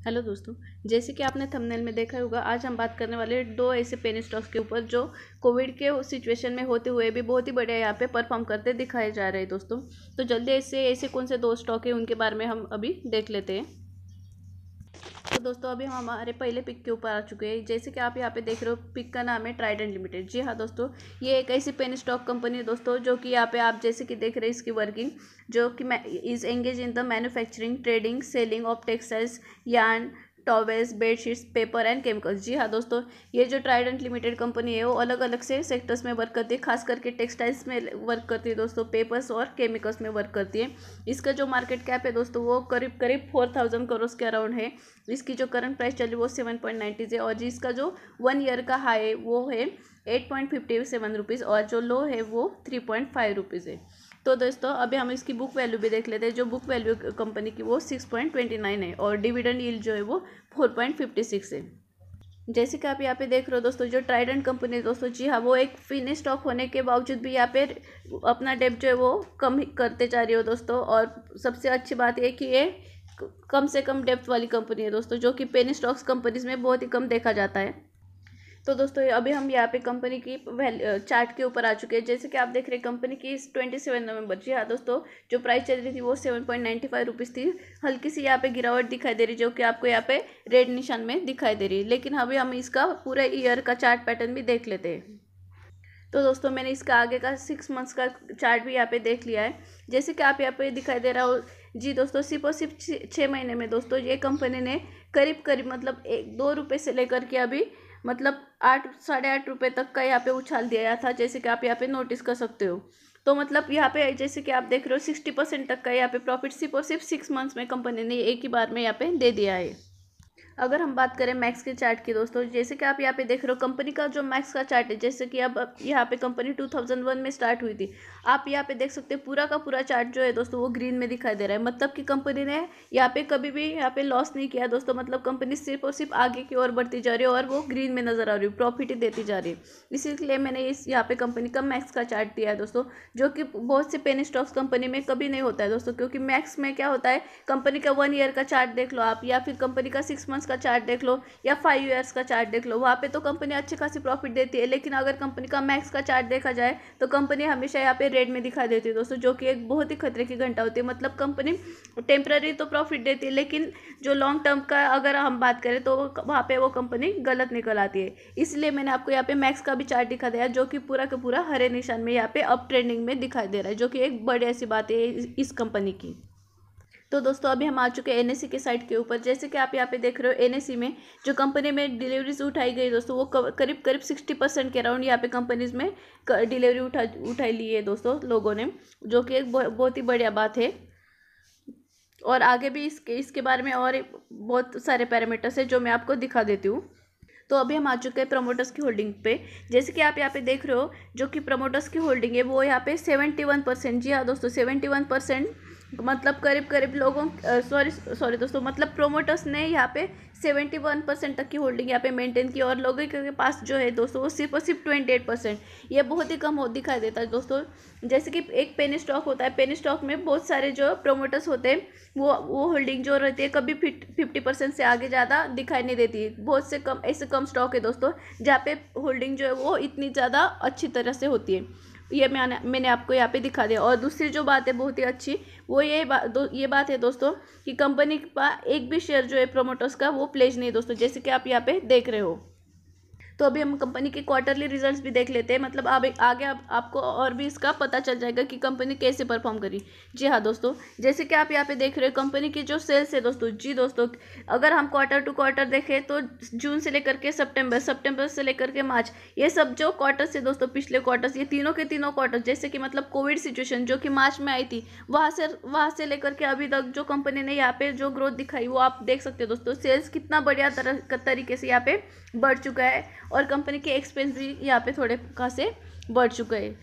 Hello दोस्तों, जैसे कि आपने थंबनेल में देखा होगा, आज हम बात करने वाले दो ऐसे पेनी स्टॉक्स के ऊपर जो कोविड के सिचुएशन में होते हुए भी बहुत ही बढ़िया यहाँ पे परफॉर्म करते दिखाए जा रहे हैं दोस्तों। तो जल्दी ऐसे ऐसे कौन से दो स्टॉक है उनके बारे में हम अभी देख लेते हैं। तो दोस्तों अभी हम हमारे पहले पिक के ऊपर आ चुके हैं। जैसे कि आप यहाँ पे देख रहे हो, पिक का नाम है ट्राइडेंट लिमिटेड। जी हाँ दोस्तों, ये एक ऐसी पेनी स्टॉक कंपनी है दोस्तों जो कि यहाँ पे आप जैसे कि देख रहे हैं इसकी वर्किंग, जो कि is engage in the manufacturing, trading, selling of textiles, yarn, towels, bedsheets, paper and chemicals. जी हाँ दोस्तों, ये जो ट्राइडेंट लिमिटेड कंपनी है वो अलग अलग से सेक्टर्स में वर्क करती है, खास करके टेक्सटाइल्स में वर्क करती है दोस्तों, पेपर्स और केमिकल्स में वर्क करती है। इसका जो मार्केट कैप है दोस्तों वो करीब करीब 4000 करोड़ के अराउंड है। इसकी जो करंट प्राइस चल रही है वो 7.90 है, और जिसका जो 1 ईयर का हाई है वो है 8.57 रुपीज़, और जो लो है वो 3.5 रुपीज़ है। तो दोस्तों अभी हम इसकी बुक वैल्यू भी देख लेते हैं। जो बुक वैल्यू कंपनी की वो 6.29 है, और डिविडेंड यील्ड जो है वो 4.56 है। जैसे कि आप यहाँ पे देख रहे हो दोस्तों, जो ट्राइडेंट कंपनी है दोस्तों, जी हाँ, वो एक फिनिश स्टॉक होने के बावजूद भी यहाँ पे अपना डेब्ट जो है वो कम ही करते जा रही हो दोस्तों। और सबसे अच्छी बात यह कि ये कम से कम डेब्ट वाली कंपनी है दोस्तों, जो कि पेनी स्टॉक्स कंपनीज में बहुत ही कम देखा जाता है। तो दोस्तों अभी हम यहाँ पे कंपनी की चार्ट के ऊपर आ चुके हैं। जैसे कि आप देख रहे हैं कंपनी की 27 नवंबर, जी हाँ दोस्तों, जो प्राइस चल रही थी वो 7.95 रुपीज़ थी। हल्की सी यहाँ पे गिरावट दिखाई दे रही, जो कि आपको यहाँ पे रेड निशान में दिखाई दे रही है। लेकिन अभी हम इसका पूरे ईयर का चार्ट पैटर्न भी देख लेते हैं। तो दोस्तों मैंने इसका आगे का 6 मंथ्स का चार्ट भी यहाँ पे देख लिया है। जैसे कि आप यहाँ पे दिखाई दे रहा हो, जी दोस्तों, सिर्फ और सिर्फ 6 महीने में दोस्तों ये कंपनी ने करीब करीब मतलब 1-2 रुपये से लेकर के अभी मतलब 8-8.5 रुपये तक का यहाँ पे उछाल दिया था, जैसे कि आप यहाँ पे नोटिस कर सकते हो। तो मतलब यहाँ पे जैसे कि आप देख रहे हो 60% तक का यहाँ पे प्रॉफिट सिर्फ और सिर्फ 6 मंथ्स में कंपनी ने एक ही बार में यहाँ पे दे दिया है। अगर हम बात करें मैक्स के चार्ट की दोस्तों, जैसे कि आप यहाँ पे देख रहे हो कंपनी का जो मैक्स का चार्ट है, जैसे कि अब यहाँ पे कंपनी 2001 में स्टार्ट हुई थी। आप यहाँ पे देख सकते हैं पूरा का पूरा चार्ट जो है दोस्तों वो ग्रीन में दिखाई दे रहा है। मतलब कि कंपनी ने यहाँ पे कभी भी यहाँ पे लॉस नहीं किया दोस्तों। मतलब कंपनी सिर्फ और सिर्फ आगे की ओर बढ़ती जा रही है और वो ग्रीन में नजर आ रही है, प्रॉफिट ही देती जा रही है। इसीलिए मैंने इस यहाँ पे कंपनी का मैक्स का चार्ट दिया है दोस्तों, जो कि बहुत से पेनी स्टॉक्स कंपनी में कभी नहीं होता है दोस्तों। क्योंकि मैक्स में क्या होता है, कंपनी का 1 ईयर का चार्ट देख लो आप, या फिर कंपनी का 6 मंथ्स का चार्ट देख लो, या 5 ईयर्स का चार्ट देख लो, वहाँ पे तो कंपनी अच्छी खासी प्रॉफिट देती है। लेकिन अगर कंपनी का मैक्स का चार्ट देखा जाए तो कंपनी हमेशा यहाँ पे रेड में दिखा देती है दोस्तों, जो कि एक बहुत ही खतरे की घंटा होती है। मतलब कंपनी टेम्पररी तो प्रॉफिट देती है, लेकिन जो लॉन्ग टर्म का अगर हम बात करें तो वहाँ पे वो कंपनी गलत निकल आती है। इसलिए मैंने आपको यहाँ पे मैक्स का भी चार्ट दिखा दिया, जो कि पूरा का पूरा हरे निशान में यहाँ पे अप ट्रेंडिंग में दिखाई दे रहा है, जो कि एक बड़ी ऐसी बात है इस कंपनी की। तो दोस्तों अभी हम आ चुके हैं एनएससी के साइट के ऊपर। जैसे कि आप यहाँ पे देख रहे हो, एनएससी में जो कंपनी में डिलीवरीज उठाई गई दोस्तों, वो करीब करीब 60% के अराउंड यहाँ पे कंपनीज में डिलीवरी उठाई ली है दोस्तों लोगों ने, जो कि एक बहुत ही बढ़िया बात है। और आगे भी इसके बारे में और बहुत सारे पैरामीटर्स है जो मैं आपको दिखा देती हूँ। तो अभी हम आ चुके हैं प्रमोटर्स की होल्डिंग पे। जैसे कि आप यहाँ पे देख रहे हो, जो कि प्रमोटर्स की होल्डिंग है वो यहाँ पे 71%। जी हाँ दोस्तों, 71%। मतलब करीब करीब लोगों सॉरी दोस्तों, मतलब प्रोमोटर्स ने यहाँ पे 71% तक की होल्डिंग यहाँ पे मेंटेन की, और लोगों के पास जो है दोस्तों वो सिर्फ और सिर्फ 28%। ये बहुत ही कम हो दिखाई देता है दोस्तों। जैसे कि एक पेनी स्टॉक होता है, पेनी स्टॉक में बहुत सारे जो प्रोमोटर्स होते हैं वो होल्डिंग जो रहती है कभी 50% से आगे ज़्यादा दिखाई नहीं देती। बहुत से कम ऐसे कम स्टॉक है दोस्तों जहाँ पे होल्डिंग जो है वो इतनी ज़्यादा अच्छी तरह से होती है। ये मैंने आपको यहाँ पे दिखा दिया। और दूसरी जो बात है बहुत ही अच्छी, वो ये बात है दोस्तों कि कंपनी के पास एक भी शेयर जो है प्रोमोटर्स का वो प्लेज नहीं दोस्तों, जैसे कि आप यहाँ पे देख रहे हो। तो अभी हम कंपनी के क्वार्टरली रिजल्ट्स भी देख लेते हैं। मतलब आगे आपको और भी इसका पता चल जाएगा कि कंपनी कैसे परफॉर्म करी। जी हाँ दोस्तों, जैसे कि आप यहाँ पे देख रहे हो कंपनी की जो सेल्स है दोस्तों, जी दोस्तों, अगर हम क्वार्टर टू क्वार्टर देखें तो जून से लेकर के सितंबर से लेकर के मार्च, ये सब जो क्वार्टर्स है दोस्तों, पिछले क्वार्टर्स, ये तीनों के तीनों क्वार्टर्स, जैसे कि मतलब कोविड सिचुएशन जो कि मार्च में आई थी, वहाँ से लेकर के अभी तक जो कंपनी ने यहाँ पे जो ग्रोथ दिखाई वो आप देख सकते हो दोस्तों। सेल्स कितना बढ़िया तरीके से यहाँ पे बढ़ चुका है, और कंपनी के एक्सपेंस भी यहाँ पे थोड़े खासे बढ़ चुके हैं।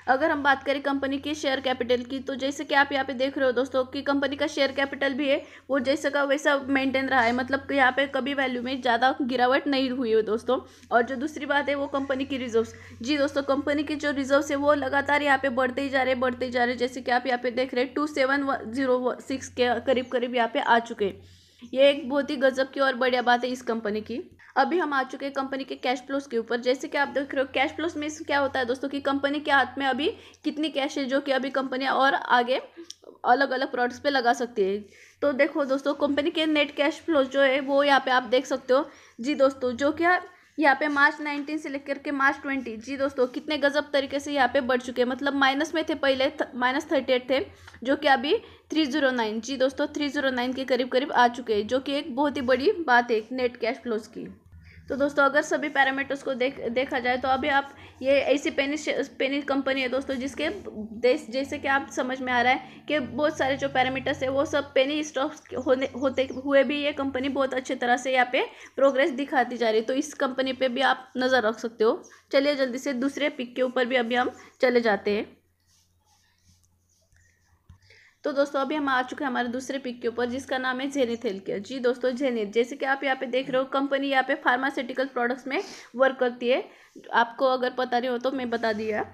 अगर हम बात करें कंपनी की शेयर कैपिटल की, तो जैसे कि आप यहाँ पे देख रहे हो दोस्तों कि कंपनी का शेयर कैपिटल भी है वो जैसे का वैसा मेंटेन रहा है। मतलब कि यहाँ पे कभी वैल्यू में ज़्यादा गिरावट नहीं हुई है दोस्तों। और जो दूसरी बात है वो कंपनी की रिजर्व्स, जी दोस्तों, कंपनी की जो रिजर्व्स है वो लगातार यहाँ पे बढ़ते ही जा रहे। जैसे कि आप यहाँ पे देख रहे हैं 2706 के करीब करीब यहाँ पे आ चुके हैं। ये एक बहुत ही गजब की और बढ़िया बात है इस कंपनी की। अभी हम आ चुके हैं कंपनी के कैश फ्लोज के ऊपर। जैसे कि आप देख रहे हो कैश फ्लोज में क्या होता है दोस्तों कि कंपनी के हाथ में अभी कितनी कैश है जो कि अभी कंपनियां और आगे अलग अलग प्रोडक्ट्स पे लगा सकती है। तो देखो दोस्तों कंपनी के नेट कैश फ्लोज जो है वो यहाँ पे आप देख सकते हो जी दोस्तों, जो कि यहाँ पे मार्च 19 से लेकर के मार्च 20 जी दोस्तों कितने गजब तरीके से यहाँ पे बढ़ चुके हैं। मतलब माइनस में थे पहले, -38 थे, जो कि अभी 309 जी दोस्तों 309 के करीब करीब आ चुके हैं, जो कि एक बहुत ही बड़ी बात है नेट कैश फ्लोज की। तो दोस्तों अगर सभी पैरामीटर्स को देखा जाए तो अभी आप ये ऐसी पेनी कंपनी है दोस्तों जिसके जैसे कि आप समझ में आ रहा है कि बहुत सारे जो पैरामीटर्स है वो सब पेनी स्टॉक्स होते हुए भी ये कंपनी बहुत अच्छी तरह से यहाँ पे प्रोग्रेस दिखाती जा रही है। तो इस कंपनी पे भी आप नज़र रख सकते हो। चलिए जल्दी से दूसरे पिक के ऊपर भी अभी हम चले जाते हैं। तो दोस्तों अभी हम आ चुके हैं हमारे दूसरे पिक के ऊपर जिसका नाम है जेनिथ हेल्थकेयर जी दोस्तों जेनिथ। जैसे कि आप यहाँ पे देख रहे हो कंपनी यहाँ पे फार्मास्यूटिकल प्रोडक्ट्स में वर्क करती है। आपको अगर पता नहीं हो तो मैं बता दिया।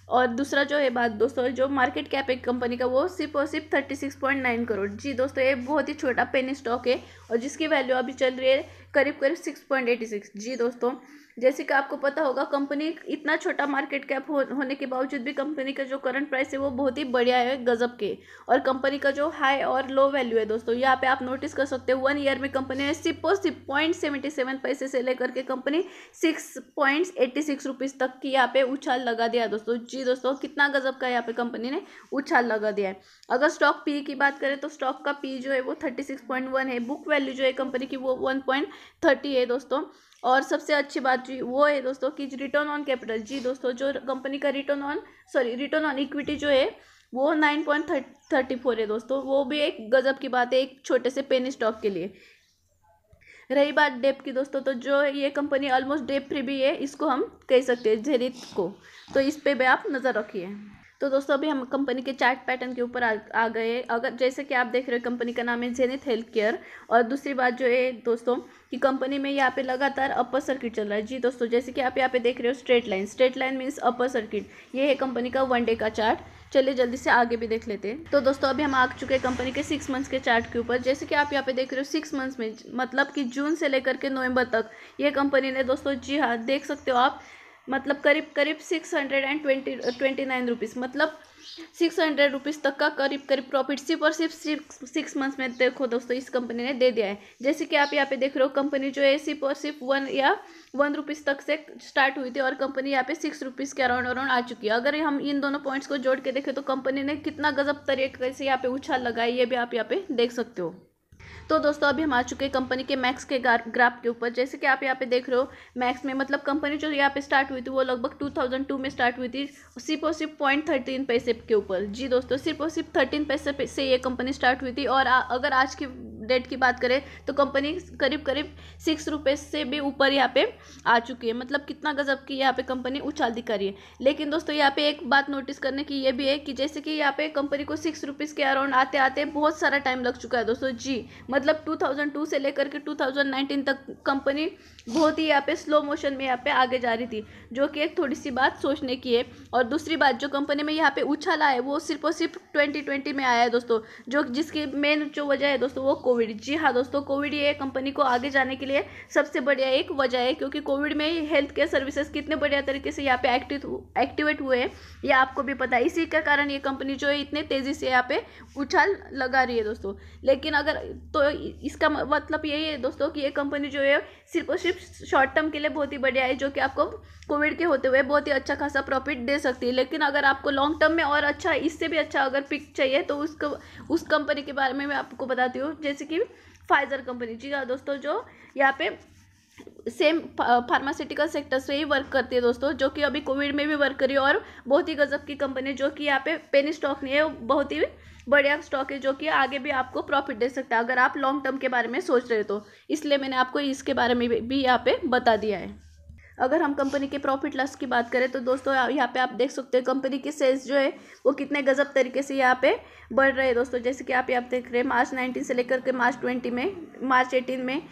और दूसरा जो है बात दोस्तों, जो मार्केट कैप है कंपनी का वो सिर्फ और सिर्फ 36.9 करोड़ जी दोस्तों, ये बहुत ही छोटा पेनी स्टॉक है और जिसकी वैल्यू अभी चल रही है करीब करीब 6.86 जी दोस्तों। जैसे कि आपको पता होगा कंपनी इतना छोटा मार्केट कैप होने के बावजूद भी कंपनी का जो करंट प्राइस है वो बहुत ही बढ़िया है गजब के। और कंपनी का जो हाई और लो वैल्यू है दोस्तों यहाँ पे आप नोटिस कर सकते हो 1 ईयर में कंपनी ने सिर्फ और सिर्फ 0.77 पैसे से लेकर के कंपनी 6.86 रुपीज़ तक की यहाँ पे उछाल लगा दिया दोस्तों जी दोस्तों। कितना गजब का यहाँ पे कंपनी ने उछाल लगा दिया है। अगर स्टॉक पी की बात करें तो स्टॉक का पी जो है वो 36.1 है। बुक वैल्यू जो है कंपनी की वो 1.30 है दोस्तों। और सबसे अच्छी बात जी वो है दोस्तों कि रिटर्न ऑन कैपिटल जी दोस्तों, जो कंपनी का रिटर्न ऑन इक्विटी जो है वो 9.34 है दोस्तों। वो भी एक गजब की बात है एक छोटे से पेनी स्टॉक के लिए। रही बात डेप की दोस्तों, तो जो ये कंपनी ऑलमोस्ट डेप फ्री भी है, इसको हम कह सकते हैं जेनिथ को। तो इस पे भी आप नज़र रखिए। तो दोस्तों अभी हम कंपनी के चार्ट पैटर्न के ऊपर आ गए। अगर जैसे कि आप देख रहे हो कंपनी का नाम है जेनिथ हेल्थ केयर। और दूसरी बात जो है दोस्तों कि कंपनी में यहाँ पे लगातार अपर सर्किट चल रहा है जी दोस्तों। जैसे कि आप यहाँ पे देख रहे हो straight line means upper circuit, ये है कंपनी का 1 डे का चार्ट। चलिए जल्दी से आगे भी देख लेते हैं। तो दोस्तों अभी हम आ चुके हैं कंपनी के 6 मंथ्स के चार्ट के ऊपर। जैसे कि आप यहाँ पे देख रहे हो 6 मंथ्स में मतलब कि जून से लेकर के नवंबर तक ये कंपनी ने दोस्तों जी हाँ देख सकते हो आप, मतलब करीब करीब 629 रुपीज़, मतलब 600 रुपीज़ तक का करीब करीब प्रॉफिट सिर्फ और सिर्फ 6 मंथ्स में देखो दोस्तों इस कंपनी ने दे दिया है। जैसे कि आप यहाँ पे देख रहे हो कंपनी जो है सिर्फ और सिर्फ 1 रुपीज़ तक से स्टार्ट हुई थी और कंपनी यहाँ पे 6 रुपीज़ के अराउंड आ चुकी है। अगर हम इन दोनों पॉइंट्स को जोड़ के देखें तो कंपनी ने कितना गजब तरीके से यहाँ पे उछाल लगाई, ये भी आप यहाँ पे देख सकते हो। तो दोस्तों अभी हम आ चुके हैं कंपनी के मैक्स के ग्राफ के ऊपर। जैसे कि आप यहाँ पे देख रहे हो मैक्स में मतलब कंपनी जो यहाँ पे स्टार्ट हुई थी वो लगभग 2002 में स्टार्ट हुई थी, सिर्फ और सिर्फ 0.13 पैसे के ऊपर जी दोस्तों। सिर्फ और सिर्फ 13 पैसे से ये कंपनी स्टार्ट हुई थी। और अगर आज की डेट की बात करें तो कंपनी करीब करीब 6 रुपये से भी ऊपर यहाँ पे आ चुकी है। मतलब कितना गजब की यहाँ पे कंपनी उछाल दिखा रही है। लेकिन दोस्तों यहाँ पे एक बात नोटिस करने की ये भी है कि जैसे कि यहाँ पे कंपनी को 6 रुपीज़ के अराउंड आते आते बहुत सारा टाइम लग चुका है दोस्तों जी। मतलब 2002 से लेकर के 2019 तक कंपनी बहुत ही यहाँ पे स्लो मोशन में यहाँ पे आगे जा रही थी, जो कि एक थोड़ी सी बात सोचने की है। और दूसरी बात जो कंपनी में यहाँ पे उछाल आया है वो सिर्फ और सिर्फ 2020 में आया है दोस्तों, जो जिसकी मेन जो वजह है दोस्तों वो कोविड। जी हाँ दोस्तों, कोविड ये कंपनी को आगे जाने के लिए सबसे बढ़िया एक वजह है, क्योंकि कोविड में हेल्थ केयर सर्विसेज कितने बढ़िया तरीके से यहाँ पे एक्टिवेट हुए हैं ये आपको भी पता है। इसी के कारण ये कंपनी जो है इतने तेज़ी से यहाँ पे उछाल लगा रही है दोस्तों। लेकिन अगर तो इसका मतलब यही है दोस्तों कि ये कंपनी जो है सिर्फ और सिर्फ शॉर्ट टर्म के लिए बहुत ही बढ़िया है, जो कि आपको कोविड के होते हुए बहुत ही अच्छा खासा प्रॉफिट दे सकती है। लेकिन अगर आपको लॉन्ग टर्म में और अच्छा इससे भी अच्छा अगर पिक चाहिए तो उस कंपनी के बारे में मैं आपको बताती हूँ, जैसे कि फाइजर कंपनी। जी हाँ दोस्तों, जो यहाँ पे सेम फार्मास्यूटिकल सेक्टर से ही वर्क करती है दोस्तों, जो कि अभी कोविड में भी वर्क करी है और बहुत ही गजब की कंपनी, जो कि यहाँ पे पेनी स्टॉक नहीं है, बहुत ही बढ़िया स्टॉक है, जो कि आगे भी आपको प्रॉफिट दे सकता है अगर आप लॉन्ग टर्म के बारे में सोच रहे हो तो। इसलिए मैंने आपको इसके बारे में भी यहाँ पे बता दिया है। अगर हम कंपनी के प्रॉफिट लॉस की बात करें तो दोस्तों यहाँ पे आप देख सकते हो कंपनी की सेल्स जो है वो कितने गजब तरीके से यहाँ पे बढ़ रहे हैं दोस्तों। जैसे कि आप यहाँ देख रहे हैं मार्च 19 से लेकर के मार्च 18 में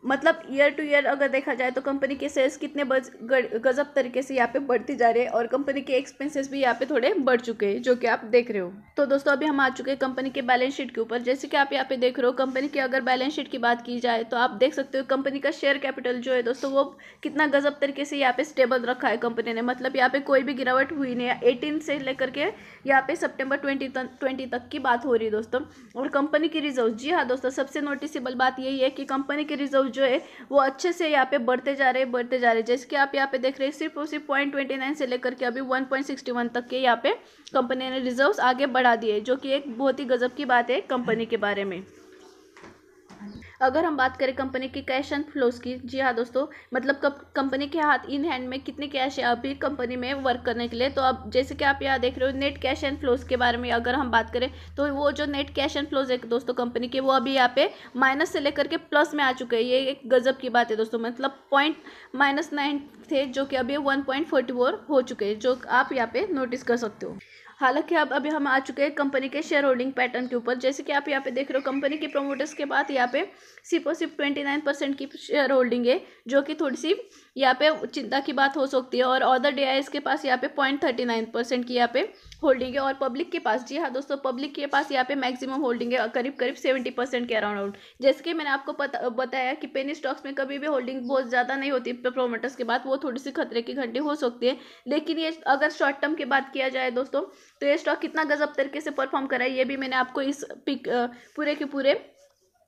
मतलब ईयर टू ईयर अगर देखा जाए तो कंपनी के सेल्स कितने गजब तरीके से यहाँ पे बढ़ती जा रही है और कंपनी के एक्सपेंसेस भी यहाँ पे थोड़े बढ़ चुके हैं, जो कि आप देख रहे हो। तो दोस्तों अभी हम आ चुके हैं कंपनी के बैलेंस शीट के ऊपर। जैसे कि आप यहाँ पे देख रहे हो, कंपनी की अगर बैलेंस शीट की बात की जाए तो आप देख सकते हो कंपनी का शेयर कैपिटल जो है दोस्तों वो कितना गजब तरीके से यहाँ पे स्टेबल रखा है कंपनी ने। मतलब यहाँ पे कोई भी गिरावट हुई नहीं है। 18 से लेकर के यहाँ पे सितंबर 20 तक की बात हो रही है दोस्तों। और कंपनी की रिजर्व, जी हाँ दोस्तों, सबसे नोटिसेबल बात यही है कि कंपनी के रिजर्व जो है वो अच्छे से यहाँ पे बढ़ते जा रहे। जैसे कि आप यहाँ पे देख रहे हैं सिर्फ और सिर्फ 0.29 से लेकर के अभी 1.61 तक के यहाँ पे कंपनी ने रिजर्व्स आगे बढ़ा दिए, जो कि एक बहुत ही गजब की बात है कंपनी के बारे में। अगर हम बात करें कंपनी की कैश एंड फ्लोज की, जी हाँ दोस्तों, मतलब कंपनी के हाथ इन हैंड में कितने कैश है अभी कंपनी में वर्क करने के लिए। तो अब जैसे कि आप यहाँ देख रहे हो नेट कैश एंड फ्लोज के बारे में अगर हम बात करें तो वो जो नेट कैश एंड फ्लोज है दोस्तों कंपनी के, वो अभी यहाँ पे माइनस से लेकर के प्लस में आ चुके हैं। ये एक गजब की बात है दोस्तों। मतलब -9 थे जो कि अभी 1.44 हो चुके हैं, जो आप यहाँ पे नोटिस कर सकते हो। हालांकि अब अभी हम आ चुके हैं कंपनी के शेयर होल्डिंग पैटर्न के ऊपर। जैसे कि आप यहाँ पे देख रहे हो कंपनी के प्रमोटर्स के बाद यहाँ पे सिर्फ और सिर्फ 29% की शेयर होल्डिंग है, जो कि थोड़ी सी यहाँ पे चिंता की बात हो सकती है। और अदर DIS के पास यहाँ पे 0.39% की यहाँ पे होल्डिंग है। और पब्लिक के पास, जी हाँ दोस्तों, पब्लिक के पास यहाँ पे मैक्सिमम होल्डिंग है करीब 70% के अराउंड। जैसे कि मैंने आपको बताया कि पेनी स्टॉक्स में कभी भी होल्डिंग बहुत ज़्यादा नहीं होती प्रोमोटर्स के बाद, वो थोड़ी सी खतरे की घंटी हो सकती है। लेकिन ये अगर शॉर्ट टर्म की बात किया जाए दोस्तों, तो ये स्टॉक कितना गजब तरीके से परफॉर्म करा है ये भी मैंने आपको इस पूरे के पूरे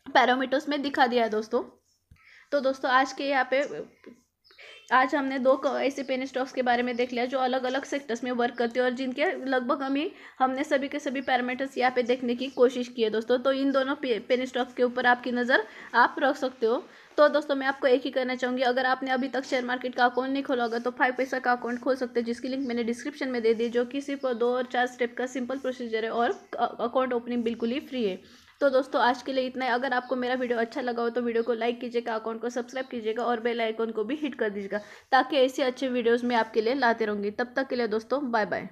पैरामीटर्स में दिखा दिया है दोस्तों। तो दोस्तों आज हमने 2 ऐसे पेनी स्टॉक्स के बारे में देख लिया जो अलग अलग सेक्टर्स में वर्क करते हैं और जिनके लगभग हमने सभी के सभी पैरामीटर्स यहाँ पे देखने की कोशिश की है दोस्तों। तो इन दोनों पेनी स्टॉक्स के ऊपर आपकी नज़र आप रख सकते हो। तो दोस्तों मैं आपको एक ही कहना चाहूँगी, अगर आपने अभी तक शेयर मार्केट का अकाउंट नहीं खोला होगा तो 5 पैसा का अकाउंट खोल सकते हैं, जिसकी लिंक मैंने डिस्क्रिप्शन में दे दी, जो कि सिर्फ 2 और 4 स्टेप का सिंपल प्रोसीजर है और अकाउंट ओपनिंग बिल्कुल ही फ्री है। तो दोस्तों आज के लिए इतना है। अगर आपको मेरा वीडियो अच्छा लगा हो तो वीडियो को लाइक कीजिएगा, अकाउंट को सब्सक्राइब कीजिएगा और बेल आइकन को भी हिट कर दीजिएगा, ताकि ऐसे अच्छे वीडियोस मैं आपके लिए लाते रहूँगी। तब तक के लिए दोस्तों बाय बाय।